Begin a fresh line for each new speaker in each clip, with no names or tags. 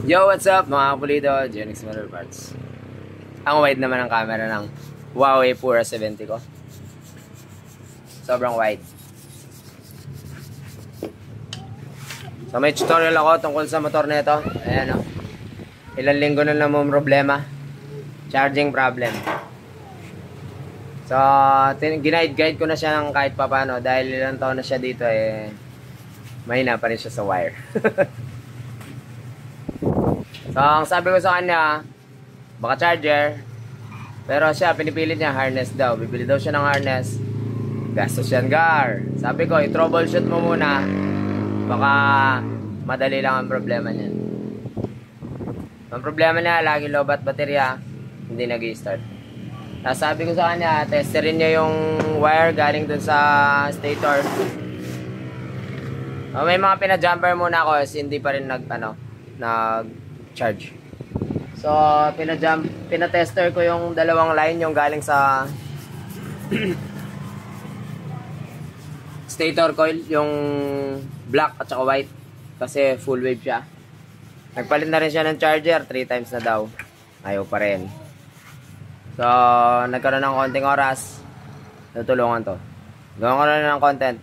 Yo, what's up mga kapulido? Genix Motor Parts. Ang wide naman ng camera ng Huawei Pura 70 ko. Sobrang wide. So may tutorial ako tungkol sa motor nito. Ayan o. Ilang linggo na naman problema. Charging problem. So ginaid-guide ko na siya ng kahit papano dahil ilang taon na siya dito mahina pa rin siya sa wire. So, ang sabi ko sa kanya, baka charger. Pero siya, pinipilit niya, harness daw. Bibili daw siya ng harness. Gastos yan, gar. Sabi ko, i-troubleshoot mo muna. Baka madali lang ang problema niyan. Ang problema niya, lagi lobat baterya, hindi nag-i-start. Sabi ko sa kanya, testerin niya yung wire galing dun sa stator. May mga pina-jumper muna ako kasi hindi pa rin nag-charge. So, pina-tester ko yung dalawang line yung galing sa stator coil, yung black at saka white. Kasi full wave siya. Nagpalit na rin siya ng charger, 3 times na daw. Ayaw pa rin. So, nagkaroon ng konting oras. Tutulungan to. Gawin ko na ng content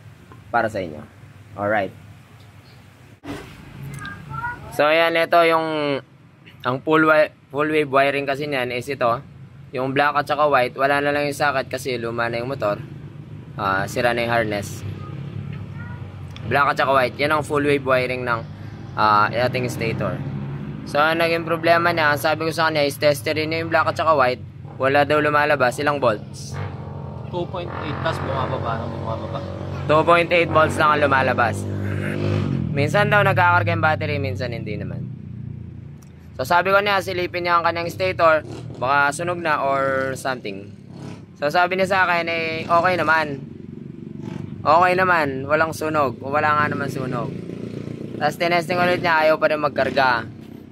para sa inyo. Alright. So ayan, ito yung ang full wave wiring kasi niyan is ito, yung black at saka white, wala na lang yung socket kasi luma na yung motor. Sira na yung harness. Black at saka white, yan ang full wave wiring ng ating stator. So naging problema niya, sabi ko sa kanya is testerin niya yung black at saka white, wala daw lumalabas. Ilang volts?
2.8 tas bumababa.
2.8 volts lang ang lumalabas. Minsan daw nagkakarga yung battery, minsan hindi naman. So sabi ko niya, silipin niya ang kanyang stator, baka sunog na or something. So sabi niya sa akin, okay naman. Okay naman, walang sunog. Wala nga naman sunog. Tapos tinesting ulit niya, ayaw pa rin magkarga.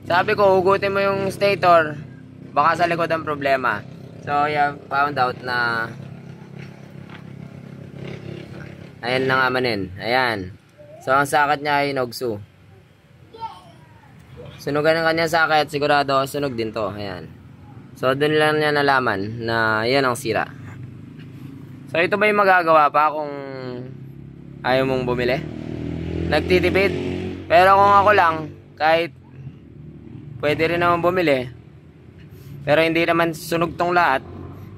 Sabi ko, hugutin mo yung stator, baka sa likod ang problema. So yeah, found out na ayan na nga manin. Ayan. So, ang sakit niya ay nogsu. Sunugan ng kanyang sakit, sigurado sunog din to. Ayan. So, dun lang niya nalaman na yan ang sira. So, ito ba yung magagawa pa kung ayaw mong bumili? Nagtitipid. Pero kung ako lang, kahit pwede rin naman bumili, pero hindi naman sunog tong lahat,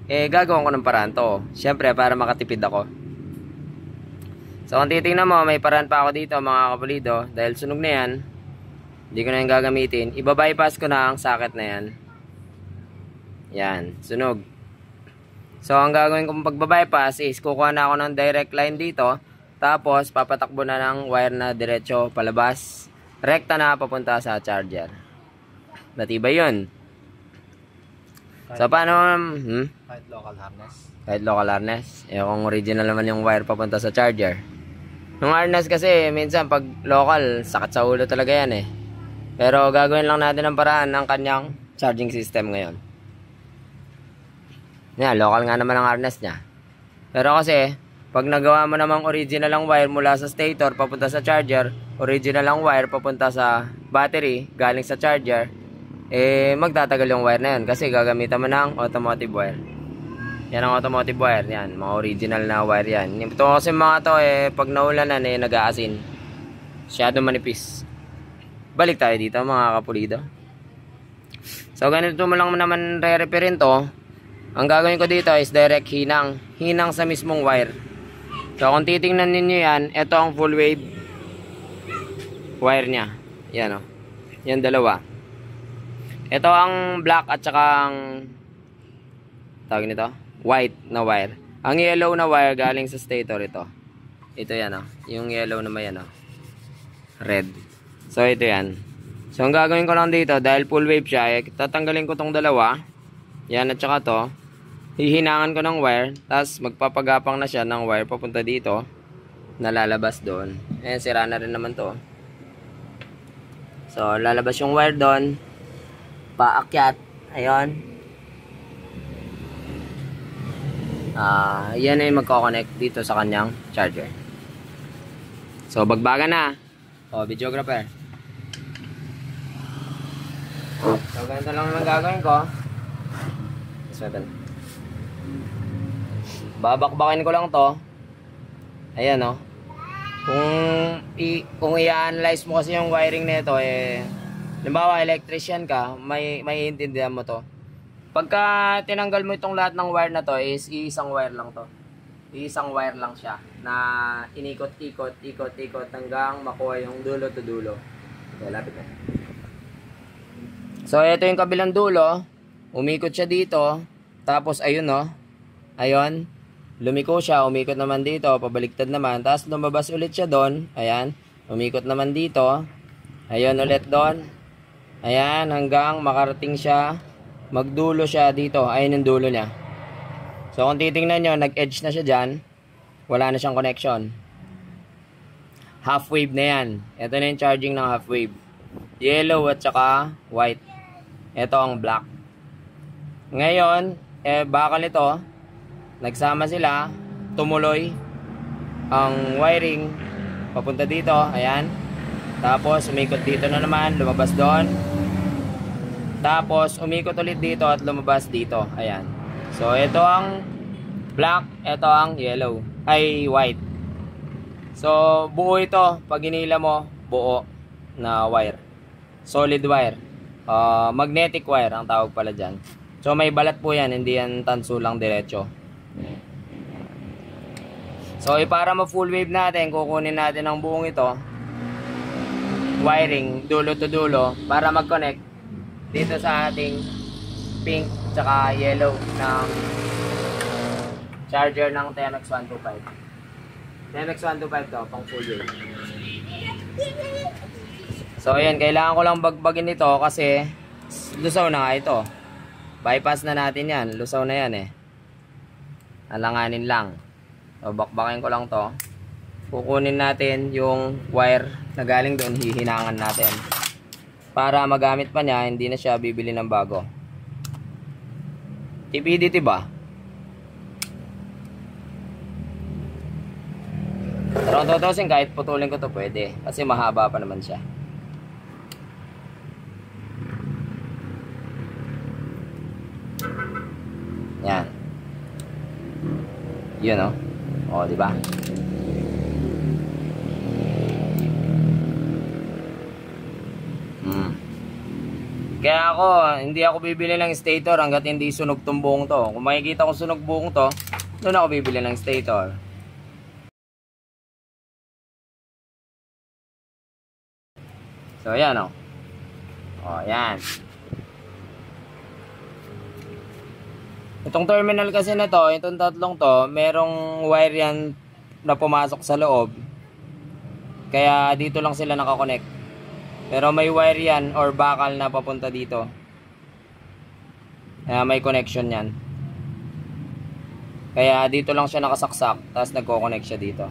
gagawin ko ng paraan to. Siyempre, para makatipid ako. So kung titingnan mo, may paraan pa ako dito mga kapulido. Dahil sunog na yan, hindi ko na yung gagamitin. Iba-bypass ko na ang socket na yan. Yan, sunog. So ang gagawin kong pagbabypass is kukuha na ako ng direct line dito. Tapos papatakbo na ng wire na diretso palabas. Rekta na papunta sa charger. Matibay yun. So paano?
Kahit local harness.
Kahit local harness. Kung original naman yung wire papunta sa charger. Yung harness kasi, minsan pag local, sakit sa ulo talaga yan Pero gagawin lang natin ang paraan ng kanyang charging system ngayon. Yan, local nga naman ang harness niya. Pero kasi, pag nagawa mo namang original ang wire mula sa stator papunta sa charger, original ang wire papunta sa battery, galing sa charger, magtatagal yung wire na yun kasi gagamitan mo ng automotive wire. Yan ang automotive wire, yan, mga original na wire yan. Ito kasi mga to pag naulanan nag-aasin. Masyado manipis. Balik tayo dito mga kapulido. So ganito mo lang naman re-repairin to. Ang gagawin ko dito is direct hinang. Hinang sa mismong wire. So kung titingnan ninyo yan, ito ang full wave wire nya. Yan yan dalawa. Ito ang black at saka ang tawag nito, white na wire. Ang yellow na wire galing sa stator ito. Ito yan yung yellow na may red. So ito yan. So ang gagawin ko lang dito dahil full wave siya, tatanggalin ko tong dalawa. Yan at saka to. Hihinangan ko ng wire, tapos magpapagapang na siya ng wire papunta dito. Nalalabas doon. Sira na rin naman to. So lalabas yung wire doon. Paakyat. Ayun. Yan ay magkoconnect dito sa kanyang charger. So bagbaga na. Videographer. So, ganito lang naman gagawin ko. Seven. Babakbakin ko lang to. Ayan, oh. Kung i-analyze mo kasi yung wiring nito, halimbawa, electrician ka, may iintindihan mo to. Pagka tinanggal mo itong lahat ng wire na to, is isang wire lang to. Isang wire lang siya na inikot-ikot hanggang makuha yung dulo to dulo. Okay, lapit na. So, ito yung kabilang dulo. Umikot siya dito. Tapos, ayun, no. Ayun. Lumiko siya. Umikot naman dito. Pabaliktad naman. Tapos, lumabas ulit siya doon. Ayan. Umikot naman dito. Ayun ulit doon. Ayan. Hanggang makarating siya. Magdulo siya dito. Ayun yung dulo niya. So, kung titingnan nyo, nag-edge na siya dyan. Wala na siyang connection. Half wave na yan. Ito na yung charging ng half wave. Yellow at saka white. Ito ang black. Ngayon, bakal ito. Nagsama sila. Tumuloy ang wiring papunta dito. Ayan. Tapos, umikot dito na naman. Lumabas doon. Tapos, umikot ulit dito at lumabas dito. Ayan. So, ito ang black. Ito ang yellow. Ay, white. So, buo ito. Pag hinila mo, buo na wire. Solid wire. Magnetic wire ang tawag pala dyan. So, may balat po yan. Hindi yan tanso lang diretso. So, para ma-full wave natin, kukunin natin ang buong ito. Wiring, dulo to dulo. Para mag-connect dito sa ating pink tsaka yellow ng charger ng TMX125. TMX125 to, pang full wave. So ayan, kailangan ko lang bagbagin ito kasi lusaw na nga ito. Bypass na natin yan, lusaw na yan alanganin lang. So bakbakin ko lang to. Kukunin natin yung wire na galing doon, hihinangan natin. Para magamit pa niya, hindi na siya bibili ng bago. TPDT ba? Pero kung tutusin, kahit putulin ko to pwede. Kasi mahaba pa naman siya. Yan. Yun, oh. O, diba? Kaya hindi ako bibili ng stator hanggat hindi sunog tong buong to. Kung makikita ko sunog buong to, doon ako bibili ng stator. So, ayan o. O, ayan. Itong terminal kasi na to, itong tatlong to, merong wire yan na pumasok sa loob. Kaya dito lang sila nakakonect. Pero may wire yan or bakal na papunta dito. Kaya may connection yan. Kaya dito lang siya nakasaksak. Tapos nagko-connect siya dito.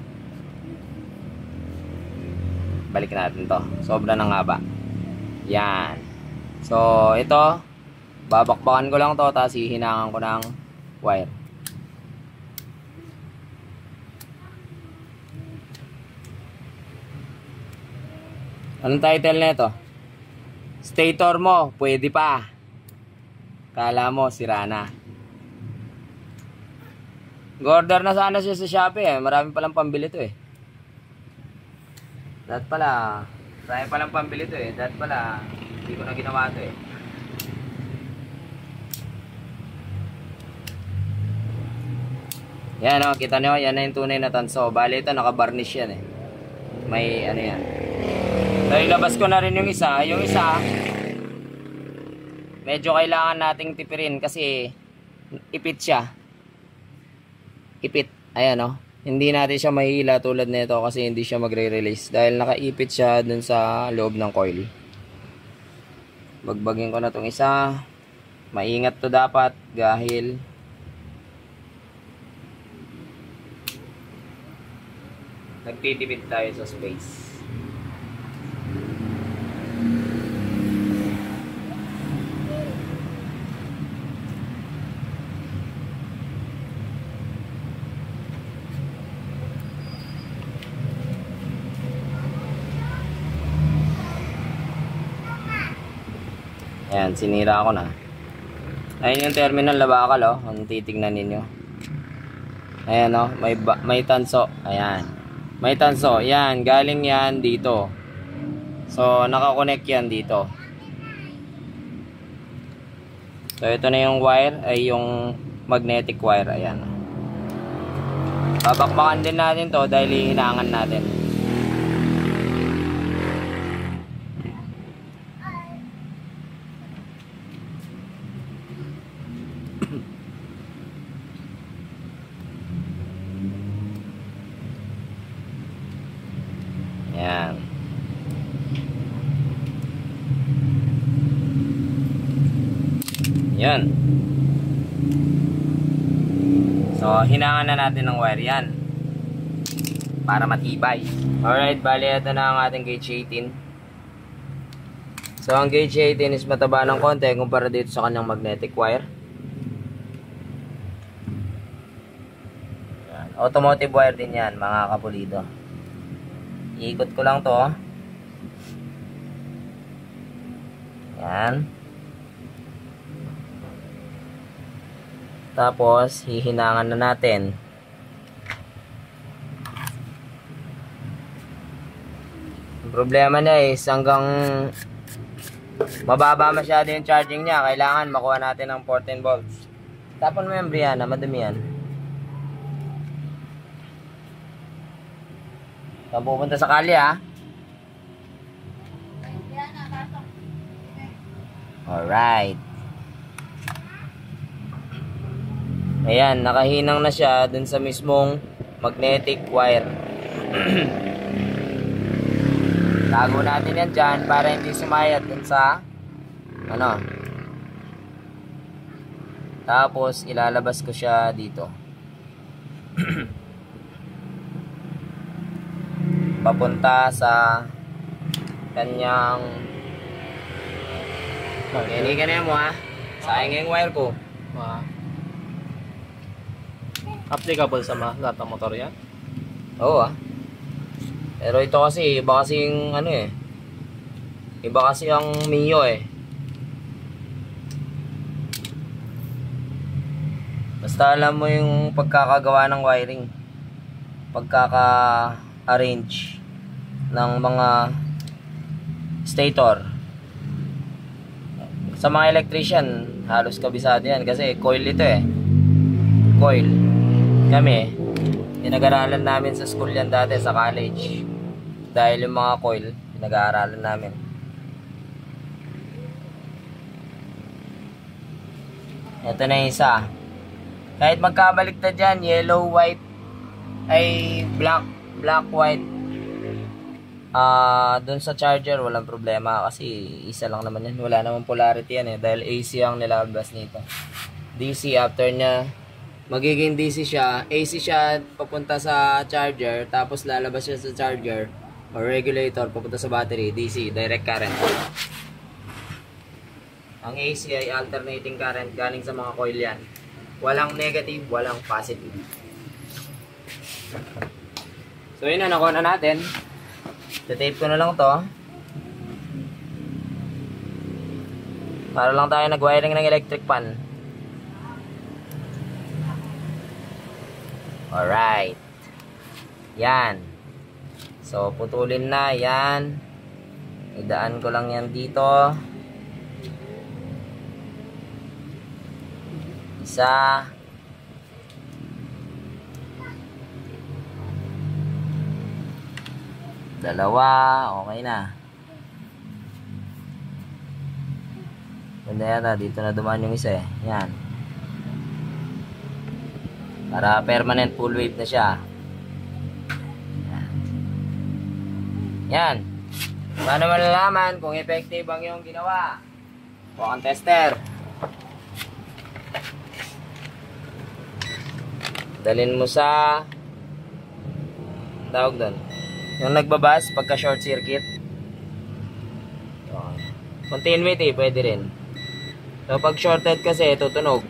Balik natin to. Sobra ng haba. Yan. So ito, babakbakan ko lang to. Tapos hihinangan ko ng wire. Anong title nito? Stator mo, pwede pa. Kala mo, sira na. Order na sana siya sa Shopee Marami palang pambili to Dahil pala, marami palang pambili to Dahil pala, hindi ko na ginawa to Yan kita nyo, yan na yung tunay na tanso. Bali ito, naka-varnish yan May ano yan. So, ilabas ko na rin yung isa. Yung isa, medyo kailangan nating tipirin kasi ipit siya. Ipit. Ayan Hindi natin siya mahihila tulad nito kasi hindi siya magre-release. Dahil nakaipit siya dun sa loob ng coil. Bagbagin ko na tong isa. Maingat to dapat. Dahil nagtitipid tayo sa space. Ayan, sinira ko na. Ayun yung terminal na bakal, oh. Kung titignan ninyo. Ayan, oh. May tanso. Ayan. May tanso. Ayan, galing yan dito. So, nakakonect yan dito. So, ito na yung wire. Ay, yung magnetic wire. Ayan. Babakbakan din natin to dahil hihinangan natin. Ayan. Yan. So, hinangan na natin ng wire yan para matibay. Alright, bali ito na ang ating gauge 18. So, ang gauge 18 is mataba ng konti kumpara dito sa kanyang magnetic wire. Yan. Automotive wire din yan, mga kapulido. Iikot ko lang to. Yan. Tapos, hihinangan na natin. Ang problema niya is hanggang mababa masyado yung charging niya. Kailangan makuha natin ng 14 volts. Tapon mo yung Brianna, madumi yan. Saan pupunta sa kali, ha? Alright. Ayan, nakahinang na siya dun sa mismong magnetic wire. Tago natin yan dyan para hindi sumayat dun sa ano. Tapos ilalabas ko siya dito. Papunta sa kanyang hindi ka na mo, ha. Sayang yung wire ko.
Applicable sa lahat ng motor yan?
Oo, ah. Pero ito kasi, iba kasi yung ano eh. Iba kasi ang Mio eh. Basta alam mo yung pagkakagawa ng wiring. Pagkaka-arrange ng mga stator. Sa mga electrician, halos kabisado yan kasi coil ito eh. Coil. Kami, pinag-aralan namin sa school yan dati sa college. Dahil yung mga coil, pinag-aaralan namin. Ito na yung isa. Kahit magkabaliktad dyan, yellow, white, ay black, white. Dun sa charger, walang problema kasi isa lang naman yan. Wala namang polarity yan eh. Dahil AC ang nilabas nito. DC after niya. Magiging DC siya, AC siya papunta sa charger, tapos lalabas siya sa charger or regulator papunta sa battery, DC, direct current. Ang AC ay alternating current galing sa mga coil yan. Walang negative, walang positive. So yun na, nakuha na natin. Tape ko na lang to. Para lang tayo nag-wiring ng electric pan. Alright. Yan. So, putulin na. Yan. Idaan ko lang yan dito. Isa. Dalawa. Okay na. Ganda yata. Dito na dumaan yung isa eh. Yan. Para permanent full wave na siya. Yan. Yan. Paano malalaman kung effective ang iyong ginawa? Walk and tester. Dalhin mo sa tawag doon. Yung nagbabas pagka short circuit. Continuity, pwede rin. So pag shorted kasi, tutunog.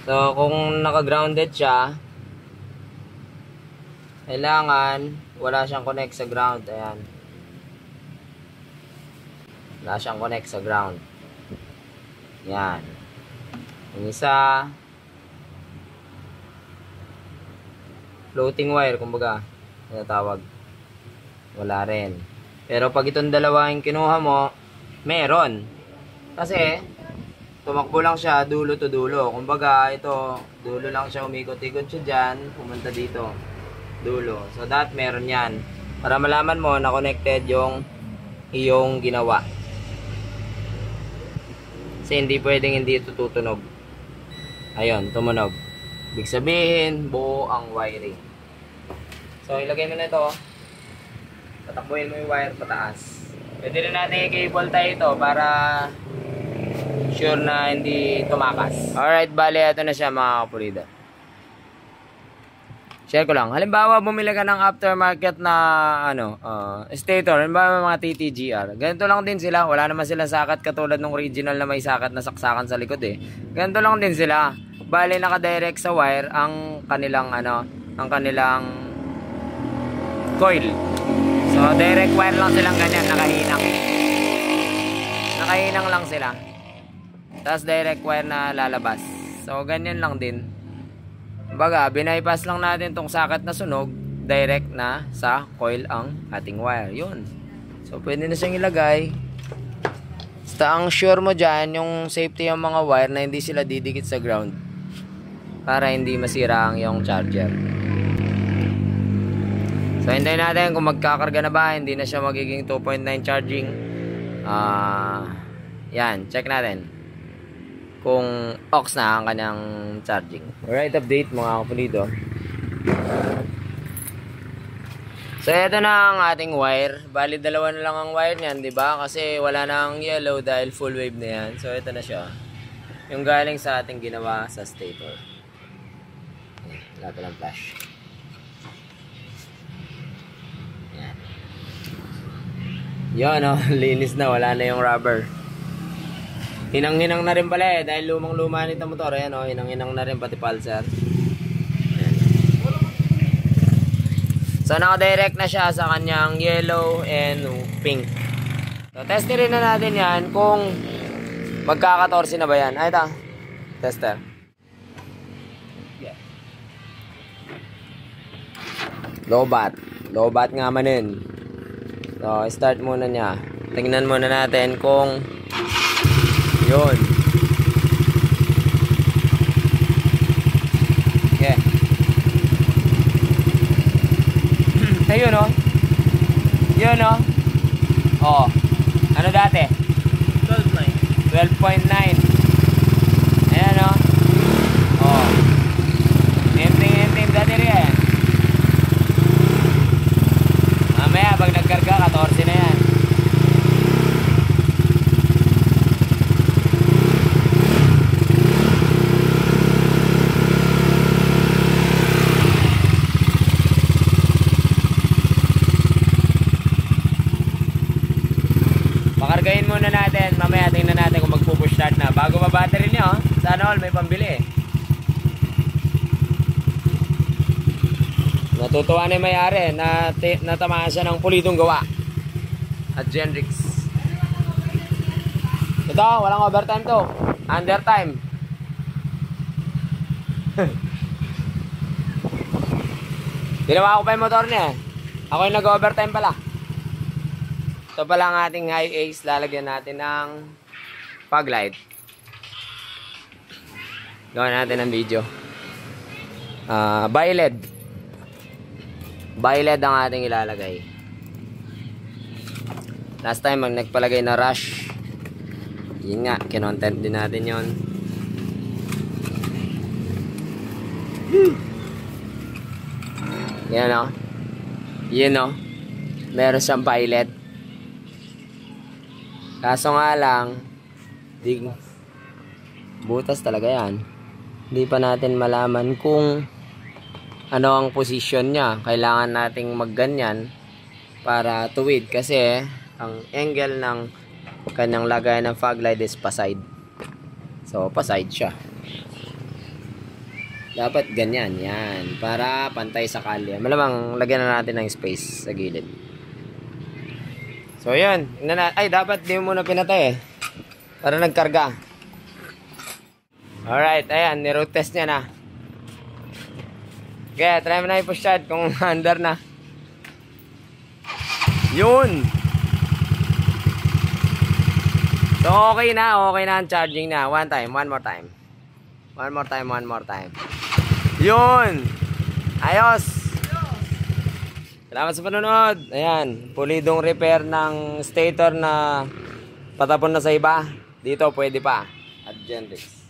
So, kung naka-grounded siya, kailangan wala siyang connect sa ground. Ayan. Wala siyang connect sa ground. Yan. Yung isa, floating wire, kumbaga, tinatawag. Wala rin. Pero pag itong dalawa yung kinuha mo, meron. Kasi, tumakbo lang siya dulo to dulo. Kumbaga, ito, dulo lang siya, umikot-ikot siya dyan, pumunta dito. Dulo. So, that meron yan. Para malaman mo na connected yung iyong ginawa. Kasi hindi pwedeng hindi ito tutunog. Ayun, tumunog. Ibig sabihin, buo ang wiring. So, ilagay mo na ito. Tatakbuhin mo yung wire pataas. Pwede rin natin i-cable tayo ito para sure na hindi tumakas. Alright, bali, ito na siya mga kapulida. Share ko lang. Halimbawa, bumili ka ng aftermarket na stator, halimbawa mga TTGR. Ganito lang din sila. Wala naman silang sakat katulad ng original na may sakat na saksakan sa likod eh. Ganito lang din sila. Bali, naka-direct sa wire ang kanilang coil. So, direct wire lang silang ganyan, nakahinang. Nakahinang lang sila. Tapos direct wire na lalabas. So, ganyan lang din. Baga, bypass lang natin tong sakat na sunog, direct na sa coil ang ating wire. Yun. So, pwede na siyang ilagay. Basta ang sure mo dyan, yung safety yung mga wire na hindi sila didikit sa ground. Para hindi masira ang yung charger. So, hintayin natin kung magkakarga na ba. Hindi na siya magiging 2.9 charging. Yan, check natin kung aux na ang kanyang charging. Alright, update mga kapulido. So, ito na ang ating wire. Bali, dalawa na lang ang wire niyan, di ba? Kasi wala na ang yellow dahil full wave na yan. So, ito na siya. Yung galing sa ating ginawa sa stator. Lahat ng flash. Yan. Yun, oh, linis na. Wala na yung rubber. Hinang-hinang na rin pala eh. Dahil lumang-luma nito motor. Ayan o. Hinang-hinang na rin pati pulsar. Ayan. So naka-direct na siya sa kanyang yellow and pink. So testin rin na natin yan kung magkaka-14 na ba yan. Ay ito. Tester. Yeah. Low bat. Low bat nga manin. So start muna niya. Tingnan muna natin kung yun. Okay. Ayun oh. Yun oh. Oh. Ano dati? 12.9. 12.9. Ayan oh. Oh. Empting dati rin yan. Mamaya pag nagkarga 14 na yan. Pakargahin muna natin, mamaya tingnan natin kung magpo-push start na. Bago ma-battery niya, sana all may pambili eh. Natutuwa na yung may-ari na natamaan siya ng pulitong gawa at Genrix. Ito, walang overtime to. Undertime. Ginawa ko pa yung motor niya. Ako yung nag-overtime pala. Ito pala ang ating high ace. Lalagyan natin ng fog light. Gawin natin ng video. Bi-LED. Bi-LED ang ating ilalagay. Last time nagpalagay na rush. Yun nga, kinontent din natin yun. Yan o. Yun o. Meron siyang bi-LED. Kaso nga lang, butas talaga yan. Hindi pa natin malaman kung ano ang position niya. Kailangan nating magganyan para tuwid. Kasi ang angle ng kanyang lagay ng fog light is pa-side. So, pa-side siya. Dapat ganyan. Yan. Para pantay sa kalye. Malamang lagyan na natin ng space sa gilid. So, yun. Ay, dapat di mo muna pinatay eh. Para nagkarga. Alright, ayan. Niroute test niya na. Okay, try mo na i-push start kung under na. Yun! So, okay na ang charging na. One more time. One more time. Yun! Ayos! Salamat sa panonood. Ayan, pulidong repair ng stator na patapon na sa iba. Dito pwede pa. At Genrix.